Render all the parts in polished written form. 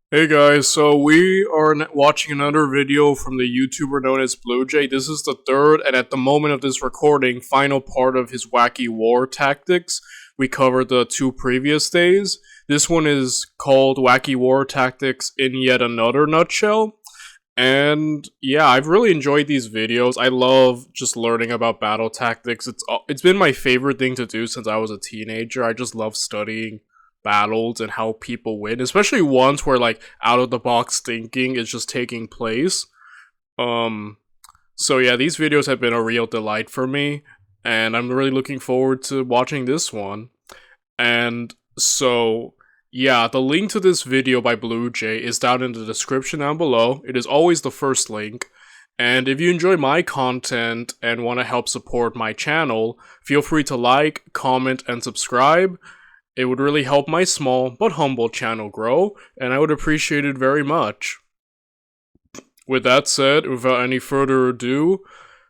Hey guys, so we are watching another video from the YouTuber known as BlueJay. This is the third, and at the moment of this recording, final part of his Wacky War Tactics. We covered the two previous days. This one is called Wacky War Tactics in yet another nutshell. And yeah, I've really enjoyed these videos. I love just learning about battle tactics. It's been my favorite thing to do since I was a teenager. I just love studying battles and how people win, especially ones where like out of the box thinking is just taking place. So yeah, these videos have been a real delight for me, and I'm really looking forward to watching this one. And so yeah, the link to this video by BlueJay is down in the description down below. It is always the first link. And if you enjoy my content and want to help support my channel, feel free to like, comment, and subscribe. It would really help my small but humble channel grow, and I would appreciate it very much. With that said, without any further ado,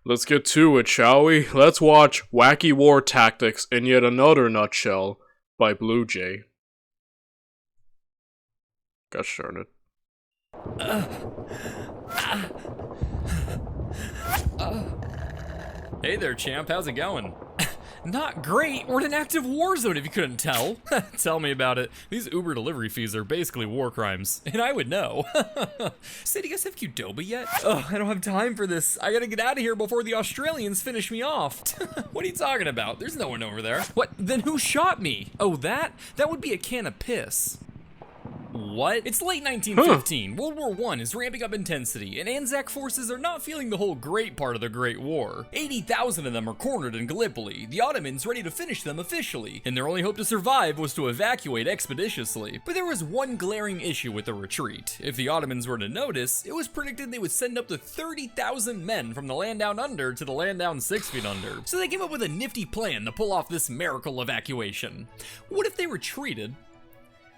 let's get to it, shall we? Let's watch Wacky War Tactics in yet another nutshell by BlueJay. Gosh darn it. Hey there, champ. How's it going? Not great. We're in an active war zone, if you couldn't tell. Tell me about it. These Uber delivery fees are basically war crimes, and I would know. Say, do you guys have Qdoba yet? Oh, I don't have time for this. I gotta get out of here before the Australians finish me off. What are you talking about? There's no one over there. What? Then who shot me? Oh, that? That would be a can of piss. What? It's late 1915. World War I is ramping up intensity, and Anzac forces are not feeling the whole great part of the Great War. 80,000 of them are cornered in Gallipoli, the Ottomans ready to finish them officially, and their only hope to survive was to evacuate expeditiously. But there was one glaring issue with the retreat. If the Ottomans were to notice, it was predicted they would send up to 30,000 men from the land down under to the land down 6 feet under. So they came up with a nifty plan to pull off this miracle evacuation. What if they retreated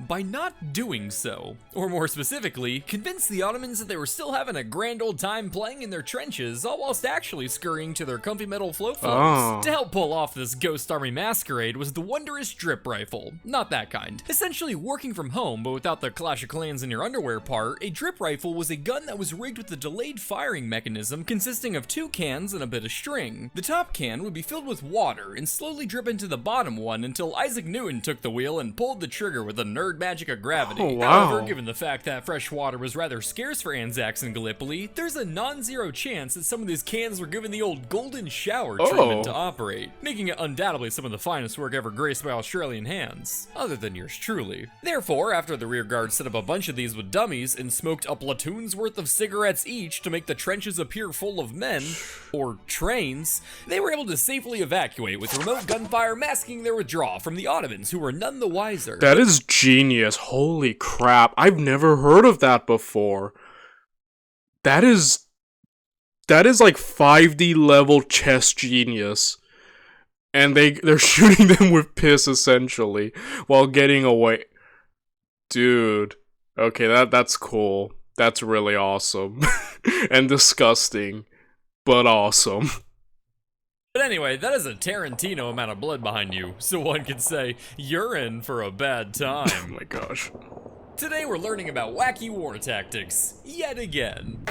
by not doing so, or more specifically, convince the Ottomans that they were still having a grand old time playing in their trenches, all whilst actually scurrying to their comfy metal float floats. To help pull off this ghost army masquerade was the wondrous drip rifle. Not that kind. Essentially working from home, but without the Clash of Clans in your underwear part, a drip rifle was a gun that was rigged with a delayed firing mechanism consisting of 2 cans and a bit of string. The top can would be filled with water and slowly drip into the bottom one until Isaac Newton took the wheel and pulled the trigger with a nerd magic of gravity. Oh, wow. However, given the fact that fresh water was rather scarce for Anzacs in Gallipoli, there's a non-zero chance that some of these cans were given the old golden shower treatment to operate, making it undoubtedly some of the finest work ever graced by Australian hands, other than yours truly. Therefore, after the rear guard set up a bunch of these with dummies and smoked a platoon's worth of cigarettes each to make the trenches appear full of men, or trains, they were able to safely evacuate with remote gunfire masking their withdrawal from the Ottomans, who were none the wiser. That is genius. Holy crap. I've never heard of that before. That is like 5D level chess genius. And they're shooting them with piss essentially while getting away. Dude. Okay, that's cool. That's really awesome. And disgusting, but awesome. But anyway, that is a Tarantino amount of blood behind you, so one could say you're in for a bad time. Oh my gosh. Today we're learning about Wacky War Tactics, yet again.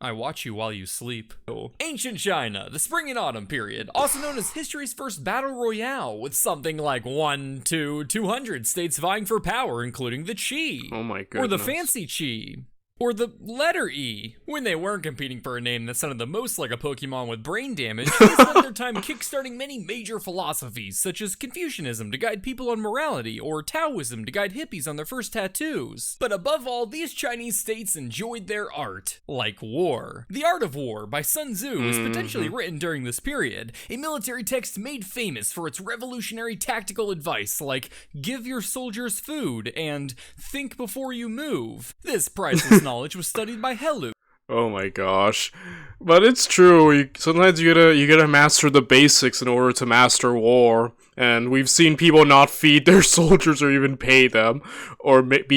I watch you while you sleep. Ancient China, the spring and autumn period, also known as history's first battle royale, with something like 1 to 200 states vying for power, including the Qi. Oh my goodness. Or the fancy Qi. Or the letter E. When they weren't competing for a name that sounded the most like a Pokemon with brain damage, they spent their time kickstarting many major philosophies, such as Confucianism to guide people on morality, or Taoism to guide hippies on their first tattoos. But above all, these Chinese states enjoyed their art, like war. The Art of War by Sun Tzu was potentially written during this period, a military text made famous for its revolutionary tactical advice like give your soldiers food and think before you move. This priceless knowledge was studied by Helu. Oh my gosh. But it's true, sometimes you gotta master the basics in order to master war. And we've seen people not feed their soldiers or even pay them, or make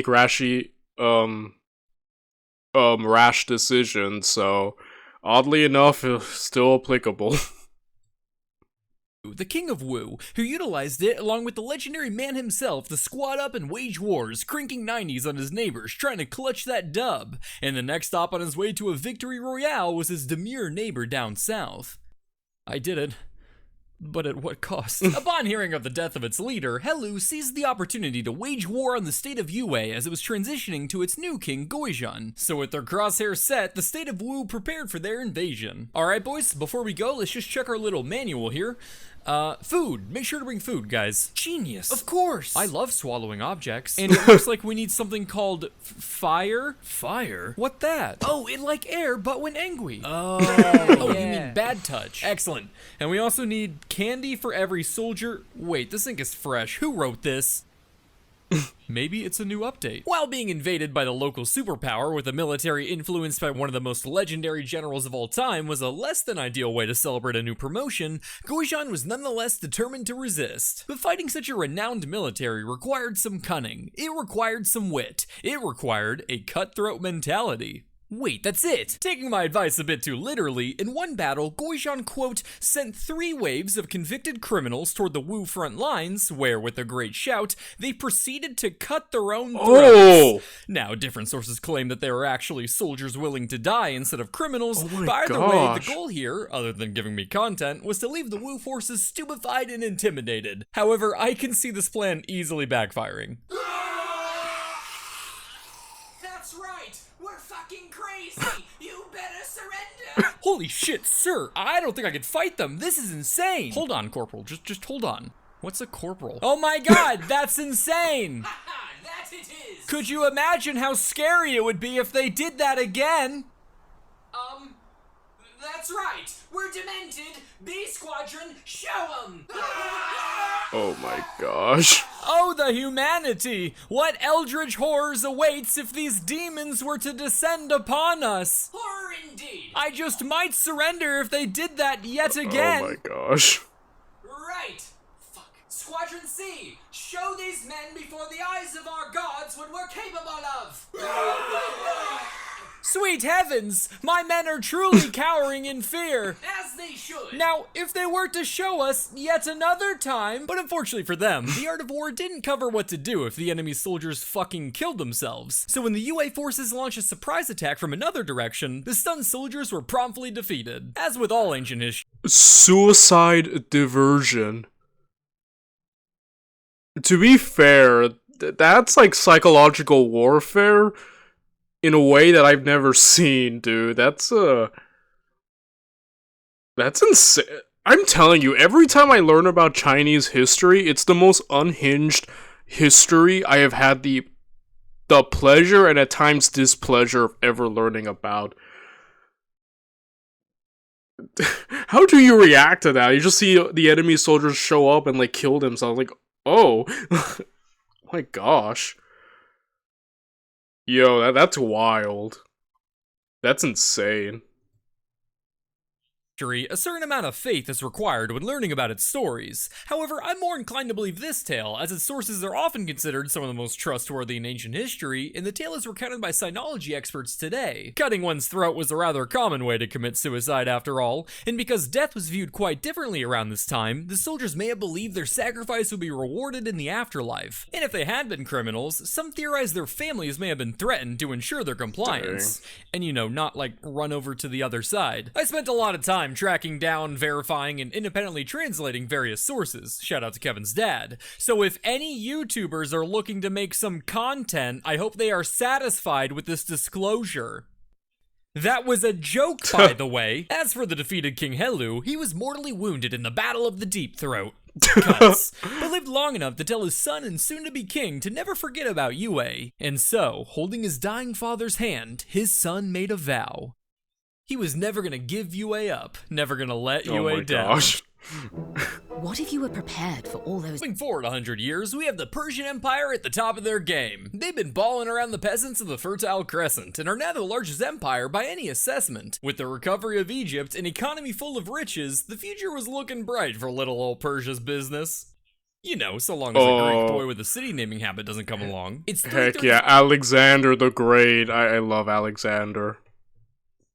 rash decisions. So Oddly enough, it's still applicable. The King of Wu, who utilized it along with the legendary man himself to squad up and wage wars, cranking 90s on his neighbors, trying to clutch that dub. And the next stop on his way to a victory royale was his demure neighbor down south. I did it. But at what cost? Upon hearing of the death of its leader, Hellu seized the opportunity to wage war on the state of Yue as it was transitioning to its new king, Goizhan. So with their crosshairs set, the state of Wu prepared for their invasion. Alright boys, before we go, let's just check our little manual here. Food. Make sure to bring food, guys. Genius. Of course. I love swallowing objects. And it looks like we need something called fire. Fire? What that? Oh, it like air, but when angry. Oh, oh, yeah. You mean bad touch. Excellent. And we also need candy for every soldier. Wait, this ink is fresh. Who wrote this? Maybe it's a new update. While being invaded by the local superpower with a military influenced by one of the most legendary generals of all time was a less than ideal way to celebrate a new promotion, Goizhan was nonetheless determined to resist. But fighting such a renowned military required some cunning, it required some wit, it required a cutthroat mentality. Wait, that's it! Taking my advice a bit too literally, in one battle, Goizhan, quote, sent 3 waves of convicted criminals toward the Wu front lines, where, with a great shout, they proceeded to cut their own throats. Oh! Now, different sources claim that they were actually soldiers willing to die instead of criminals, Oh my but either way, gosh. the goal here, other than giving me content, was to leave the Wu forces stupefied and intimidated. However, I can see this plan easily backfiring. That's right! We're fucking crazy! You better surrender! Holy shit, sir! I don't think I could fight them. This is insane. Hold on, Corporal. Just hold on. What's a corporal? Oh my god, that's insane! Haha, that it is! Could you imagine how scary it would be if they did that again? That's right! We're demented! B Squadron, show 'em! Oh my gosh. Oh, the humanity! What eldritch horrors awaits if these demons were to descend upon us? Horror indeed! I just might surrender if they did that yet again. Oh my gosh. Right! Fuck. Squadron C, show these men before the eyes of our gods what we're capable of! Sweet heavens! My men are truly cowering in fear. As they should! Now, if they were to show us yet another time, but unfortunately for them, the art of war didn't cover what to do if the enemy soldiers fucking killed themselves. So when the UA forces launched a surprise attack from another direction, the stunned soldiers were promptly defeated. As with all ancient history, Suicide diversion. To be fair, that's like psychological warfare in a way that I've never seen, dude. That's insane. I'm telling you, every time I learn about Chinese history, it's the most unhinged history I have had the pleasure and at times displeasure of ever learning about. How do you react to that? You just see the enemy soldiers show up and like kill themselves. Like, oh, my gosh. Yo, that's wild. That's insane. a certain amount of faith is required when learning about its stories. However, I'm more inclined to believe this tale, as its sources are often considered some of the most trustworthy in ancient history, and the tale is recounted by sinology experts today. Cutting one's throat was a rather common way to commit suicide after all, and because death was viewed quite differently around this time, the soldiers may have believed their sacrifice would be rewarded in the afterlife. And if they had been criminals, some theorize their families may have been threatened to ensure their compliance. And you know, not like run over to the other side. I spent a lot of time tracking down, verifying, and independently translating various sources. Shout out to Kevin's dad. So if any YouTubers are looking to make some content, I hope they are satisfied with this disclosure. That was a joke, by the way. As for the defeated King Hellu, he was mortally wounded in the Battle of the Deep Throat. Cuts, but lived long enough to tell his son and soon-to-be king to never forget about Yue. And so, holding his dying father's hand, his son made a vow. He was never gonna give Yue up, never gonna let Yue down. Gosh. What if you were prepared for all those? Moving forward 100 years, we have the Persian Empire at the top of their game. They've been balling around the peasants of the Fertile Crescent and are now the largest empire by any assessment. With the recovery of Egypt, an economy full of riches, the future was looking bright for little old Persia's business. You know, so long as a Greek boy with a city naming habit doesn't come along. It's Heck yeah, Alexander the Great. I love Alexander.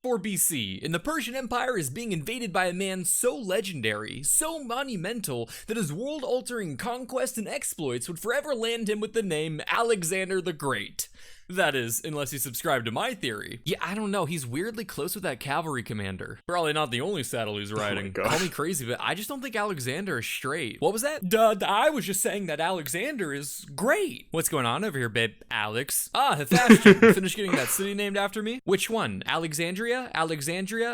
4 BC, and the Persian Empire is being invaded by a man so legendary, so monumental, that his world-altering conquest and exploits would forever land him with the name Alexander the Great. That is, unless you subscribe to my theory. Yeah, I don't know, he's weirdly close with that cavalry commander. Probably not the only saddle he's riding. Call me crazy, but I just don't think Alexander is straight. What was that? Duh, I was just saying that Alexander is great. What's going on over here, babe? Alex? Ah, Hephaestion. Finished getting that city named after me? Which one? Alexandria,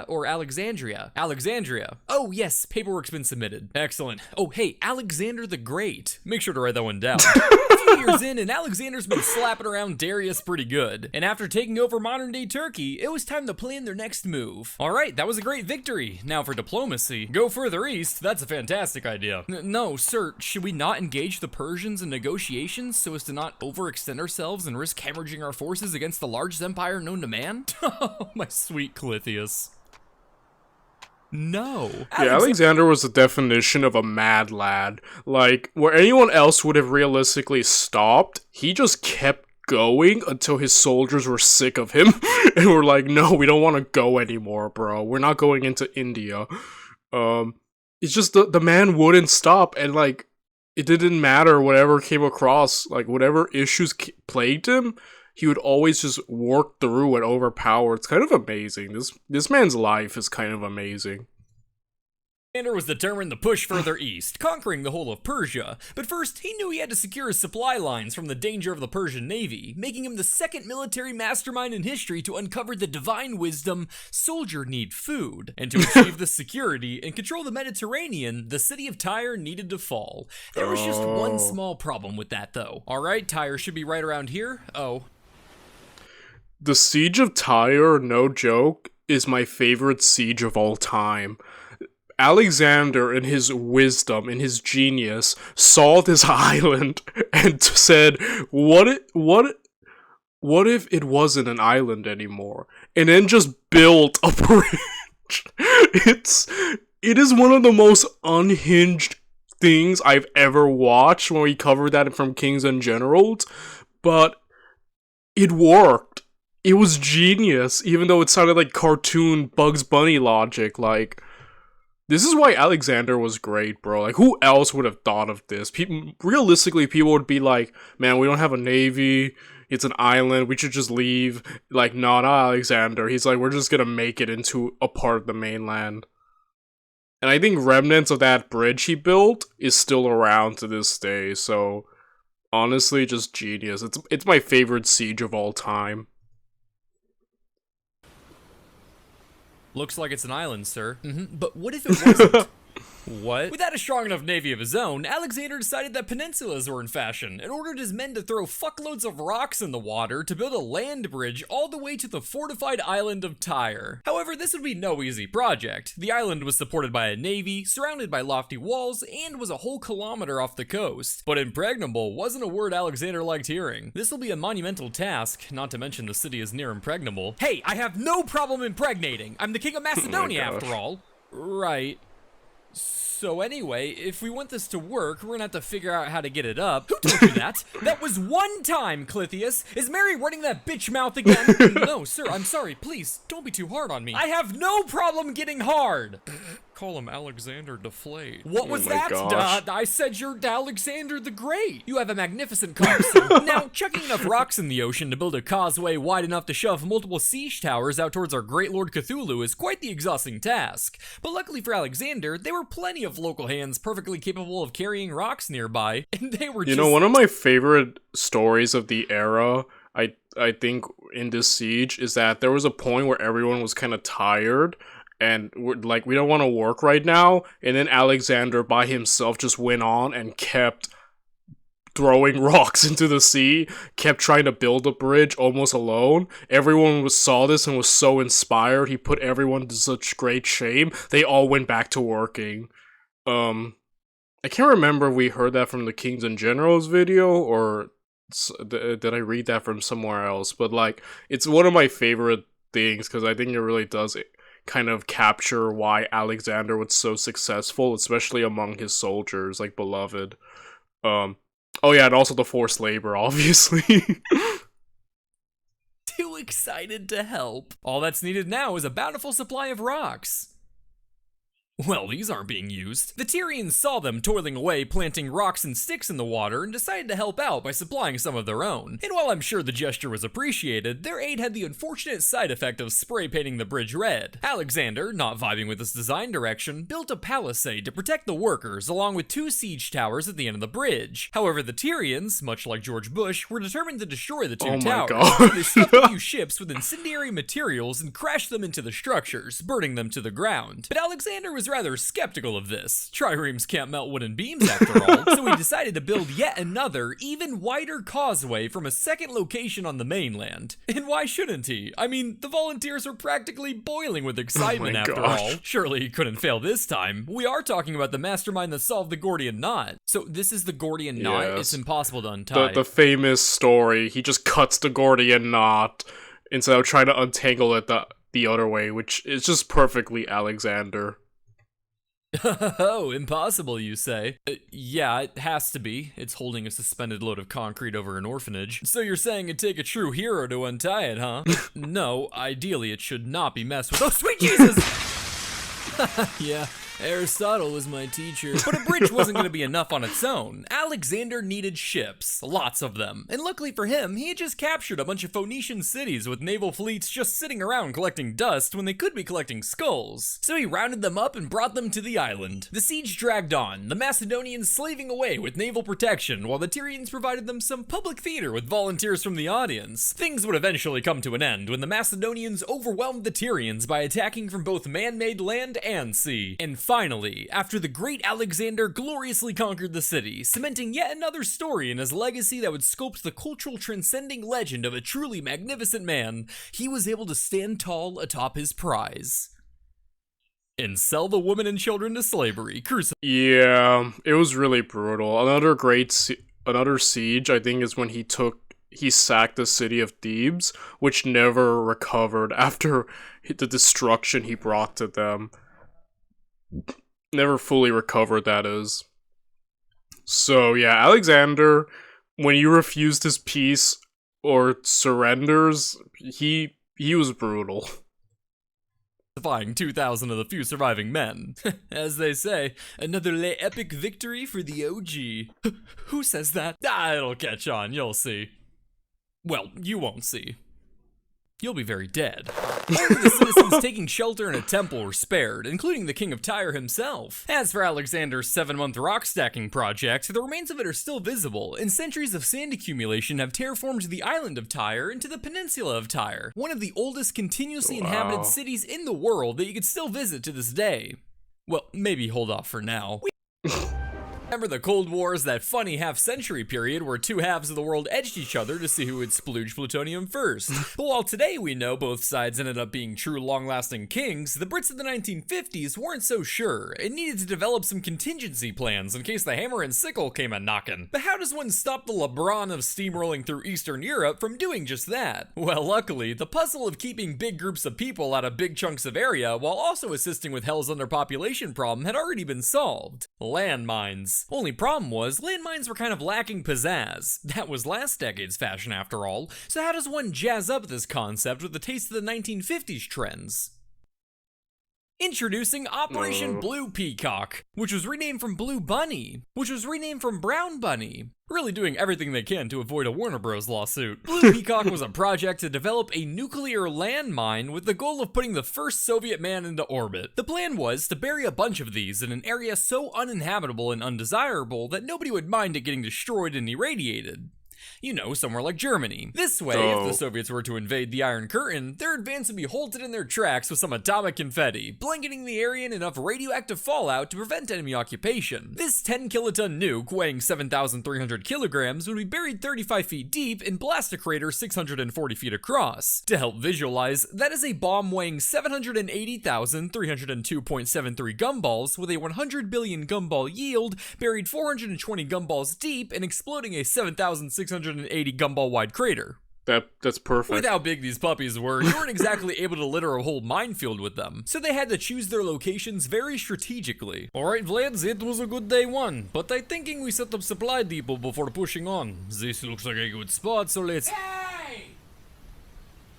or Alexandria? Alexandria. Oh, yes, paperwork's been submitted. Excellent. Oh, hey, Alexander the Great. Make sure to write that one down. A few years in, and Alexander's been slapping around Darius pretty good. And after taking over modern-day Turkey, it was time to plan their next move. Alright, that was a great victory. Now for diplomacy. Go further east, that's a fantastic idea. No, sir, should we not engage the Persians in negotiations so as to not overextend ourselves and risk hemorrhaging our forces against the largest empire known to man? Oh, my sweet Clythius. No. Yeah, Alexander was the definition of a mad lad. Like, where anyone else would have realistically stopped, he just kept going until his soldiers were sick of him and were like, no, we don't want to go anymore, bro. We're not going into India. It's just the man wouldn't stop, and like, it didn't matter whatever came across, like whatever issues plagued him, he would always just work through and overpower. It's kind of amazing. This man's life is kind of amazing. Alexander was determined to push further east, conquering the whole of Persia. But first, he knew he had to secure his supply lines from the danger of the Persian navy, making him the second military mastermind in history to uncover the divine wisdom, soldier need food. And to achieve this security and control the Mediterranean, the city of Tyre needed to fall. There was just one small problem with that though. Alright, Tyre should be right around here. Oh. The Siege of Tyre, no joke, is my favorite siege of all time. Alexander, in his wisdom, in his genius, saw this island and said, what if it wasn't an island anymore? And then just built a bridge. It is one of the most unhinged things I've ever watched when we covered that from Kings and Generals, but it worked. It was genius, even though it sounded like cartoon Bugs Bunny logic. Like, this is why Alexander was great, bro. Like, who else would have thought of this? Realistically, people would be like, man, we don't have a navy. It's an island. We should just leave. Like, no, not Alexander. He's like, we're just gonna make it into a part of the mainland. And I think remnants of that bridge he built is still around to this day. So, honestly, just genius. It's my favorite siege of all time. Looks like it's an island, sir. But what if it wasn't? What? Without a strong enough navy of his own, Alexander decided that peninsulas were in fashion and ordered his men to throw fuckloads of rocks in the water to build a land bridge all the way to the fortified island of Tyre. However, this would be no easy project. The island was supported by a navy, surrounded by lofty walls, and was a whole kilometer off the coast. But impregnable wasn't a word Alexander liked hearing. This will be a monumental task, not to mention the city is near impregnable. Hey, I have no problem impregnating. I'm the king of Macedonia after all. Right. So anyway, if we want this to work, we're gonna have to figure out how to get it up. Who told you that? That was one time, Clythius. Is Mary running that bitch mouth again? No, sir, I'm sorry. Please, don't be too hard on me. I have no problem getting hard. Call him Alexander Deflate. What was that? I said you're Alexander the Great. You have a magnificent coxswain. Now, chucking enough rocks in the ocean to build a causeway wide enough to shove multiple siege towers out towards our great lord Cthulhu is quite the exhausting task. But luckily for Alexander, there were plenty of local hands perfectly capable of carrying rocks nearby, and they were You know, one of my favorite stories of the era, I think, in this siege, is that there was a point where everyone was kind of tired, and we're like, we don't want to work right now, and then Alexander by himself just went on and kept throwing rocks into the sea, kept trying to build a bridge almost alone. Everyone saw this and was so inspired, he put everyone to such great shame, they all went back to working. I can't remember if we heard that from the Kings and Generals video, or did I read that from somewhere else, but like, it's one of my favorite things, because I think it really does kind of capture why Alexander was so successful, especially among his soldiers, like, beloved. Oh yeah, and also the forced labor, obviously. To excited to help. All that's needed now is a bountiful supply of rocks. Well, these aren't being used. The Tyrians saw them toiling away planting rocks and sticks in the water and decided to help out by supplying some of their own. And while I'm sure the gesture was appreciated, their aid had the unfortunate side effect of spray painting the bridge red. Alexander, not vibing with this design direction, built a palisade to protect the workers along with 2 siege towers at the end of the bridge. However, the Tyrians, much like George Bush, were determined to destroy the 2 towers. So they stuffed a few ships with incendiary materials and crashed them into the structures, burning them to the ground. But Alexander was rather skeptical of this. Triremes can't melt wooden beams after all, so he decided to build yet another, even wider causeway from a second location on the mainland. And why shouldn't he? I mean, the volunteers are practically boiling with excitement after all. Surely he couldn't fail this time. We are talking about the mastermind that solved the Gordian knot. So this is the Gordian knot? It's impossible to untie. The famous story, he just cuts the Gordian knot instead of trying to untangle it the other way, which is just perfectly Alexander. Oh, impossible, you say? Yeah, it has to be. It's holding a suspended load of concrete over an orphanage. So you're saying it'd take a true hero to untie it, huh? No, ideally it should not be messed with. Oh, sweet Jesus! Yeah, Aristotle was my teacher. But a bridge wasn't going to be enough on its own. Alexander needed ships, lots of them. And luckily for him, he had just captured a bunch of Phoenician cities with naval fleets just sitting around collecting dust when they could be collecting skulls. So he rounded them up and brought them to the island. The siege dragged on, the Macedonians slaving away with naval protection, while the Tyrians provided them some public theater with volunteers from the audience. Things would eventually come to an end when the Macedonians overwhelmed the Tyrians by attacking from both man-made land and sea. And finally, after the great Alexander gloriously conquered the city, cementing yet another story in his legacy that would sculpt the cultural transcending legend of a truly magnificent man, he was able to stand tall atop his prize. And sell the women and children to slavery. Yeah, it was really brutal. Another siege, I think, is when he sacked the city of Thebes, which never recovered after the destruction he brought to them. Never fully recovered, that is. So yeah, Alexander, when you refused his peace or surrenders, he was brutal. 2,000 of the few surviving men. As they say, another epic victory for the OG. Who says that? It'll catch on, you'll see. Well, you won't see. You'll be very dead. Only the citizens taking shelter in a temple were spared, including the king of Tyre himself. As for Alexander's 7-month rock stacking project, the remains of it are still visible, and centuries of sand accumulation have terraformed the island of Tyre into the peninsula of Tyre, one of the oldest continuously inhabited cities in the world that you could still visit to this day. Well, maybe hold off for now. Remember the Cold War's that funny half-century period where 2 halves of the world edged each other to see who would splooge plutonium first. But while today we know both sides ended up being true long-lasting kings, the Brits of the 1950s weren't so sure and needed to develop some contingency plans in case the hammer and sickle came a-knockin'. But how does one stop the LeBron of steamrolling through Eastern Europe from doing just that? Well, luckily, the puzzle of keeping big groups of people out of big chunks of area while also assisting with hell's underpopulation problem had already been solved. Landmines. Only problem was, landmines were kind of lacking pizzazz. That was last decade's fashion after all, so how does one jazz up this concept with the taste of the 1950s trends? Introducing Operation Blue Peacock, which was renamed from Blue Bunny, which was renamed from Brown Bunny. Really doing everything they can to avoid a Warner Bros. Lawsuit. Blue Peacock was a project to develop a nuclear landmine with the goal of putting the first Soviet man into orbit. The plan was to bury a bunch of these in an area so uninhabitable and undesirable that nobody would mind it getting destroyed and irradiated. You know, somewhere like Germany. This way, if the Soviets were to invade the Iron Curtain, their advance would be halted in their tracks with some atomic confetti, blanketing the area in enough radioactive fallout to prevent enemy occupation. This 10-kiloton nuke, weighing 7,300 kilograms, would be buried 35 feet deep and blast a crater 640 feet across. To help visualize, that is a bomb weighing 780,302.73 gumballs with a 100 billion gumball yield, buried 420 gumballs deep, and exploding a 7,680 gumball wide crater. That's perfect. With how big these puppies were, you weren't exactly able to litter a whole minefield with them, so they had to choose their locations very strategically. Alright Vlad, it was a good day one, but I'm thinking we set up supply depot before pushing on. This looks like a good spot, so let's... Hey!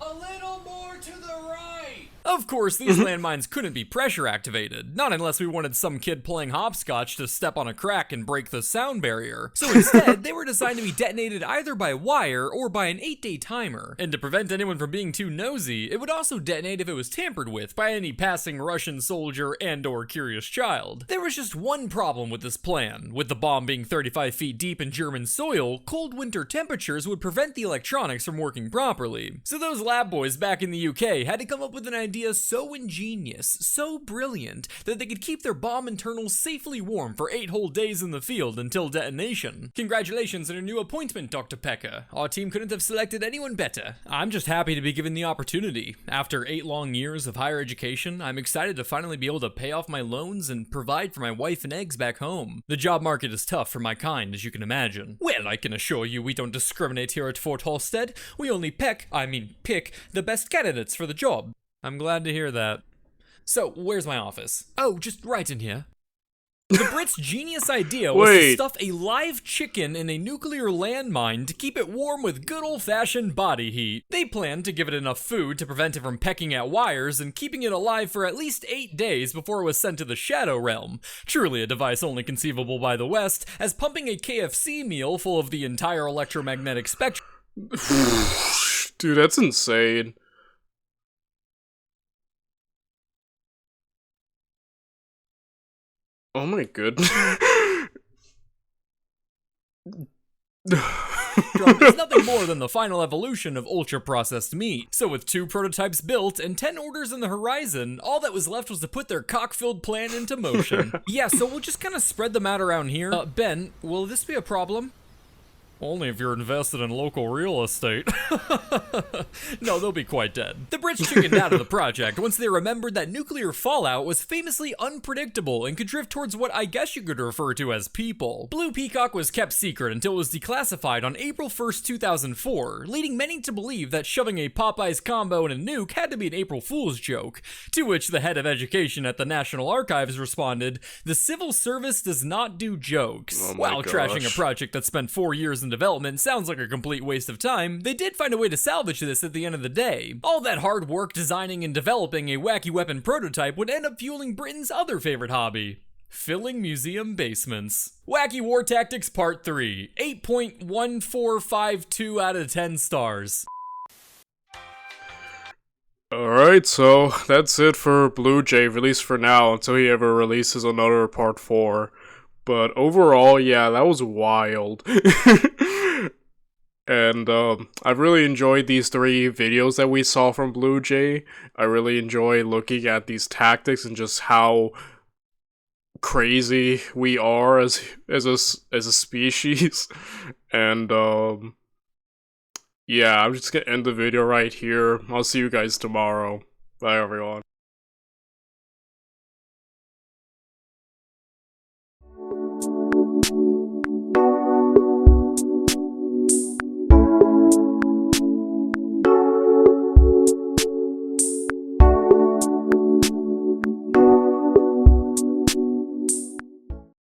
A little more to the right! Of course, these landmines couldn't be pressure activated, not unless we wanted some kid playing hopscotch to step on a crack and break the sound barrier. So instead, they were designed to be detonated either by wire or by an 8-day timer. And to prevent anyone from being too nosy, it would also detonate if it was tampered with by any passing Russian soldier and/or curious child. There was just one problem with this plan. With the bomb being 35 feet deep in German soil, cold winter temperatures would prevent the electronics from working properly. So those lab boys back in the UK had to come up with an idea so ingenious, so brilliant, that they could keep their bomb internals safely warm for 8 whole days in the field until detonation. Congratulations on your new appointment, Dr. Pecker. Our team couldn't have selected anyone better. I'm just happy to be given the opportunity. After 8 long years of higher education, I'm excited to finally be able to pay off my loans and provide for my wife and eggs back home. The job market is tough for my kind, as you can imagine. Well, I can assure you we don't discriminate here at Fort Halstead. We only pick the best candidates for the job. I'm glad to hear that. So, where's my office? Oh, just right in here. The Brits' genius idea was to stuff a live chicken in a nuclear landmine to keep it warm with good old-fashioned body heat. They planned to give it enough food to prevent it from pecking at wires and keeping it alive for at least 8 days before it was sent to the Shadow Realm. Truly a device only conceivable by the West, as pumping a KFC meal full of the entire electromagnetic spectrum. Dude, that's insane. Oh my goodness. Is nothing more than the final evolution of ultra-processed meat. So with 2 prototypes built and 10 orders in the horizon, all that was left was to put their cock-filled plan into motion. Yeah, so we'll just kind of spread them out around here. Ben, will this be a problem? Only if you're invested in local real estate. No, they'll be quite dead. The Brits chickened out of the project once they remembered that nuclear fallout was famously unpredictable and could drift towards what I guess you could refer to as people. Blue Peacock was kept secret until it was declassified on April 1st, 2004, leading many to believe that shoving a Popeyes combo and a nuke had to be an April Fool's joke, to which the head of education at the National Archives responded, "The civil service does not do jokes." Oh While gosh. trashing a project that spent 4 years in development sounds like a complete waste of time, they did find a way to salvage this at the end of the day. All that hard work designing and developing a wacky weapon prototype would end up fueling Britain's other favorite hobby: filling museum basements. Wacky War Tactics Part 3, 8.1452 out of 10 stars. Alright, so that's it for BlueJay, at least for now, until he ever releases another Part 4. But overall, yeah, that was wild. And I really enjoyed these 3 videos that we saw from BlueJay. I really enjoy looking at these tactics and just how crazy we are as a species. And yeah, I'm just gonna end the video right here. I'll see you guys tomorrow. Bye everyone.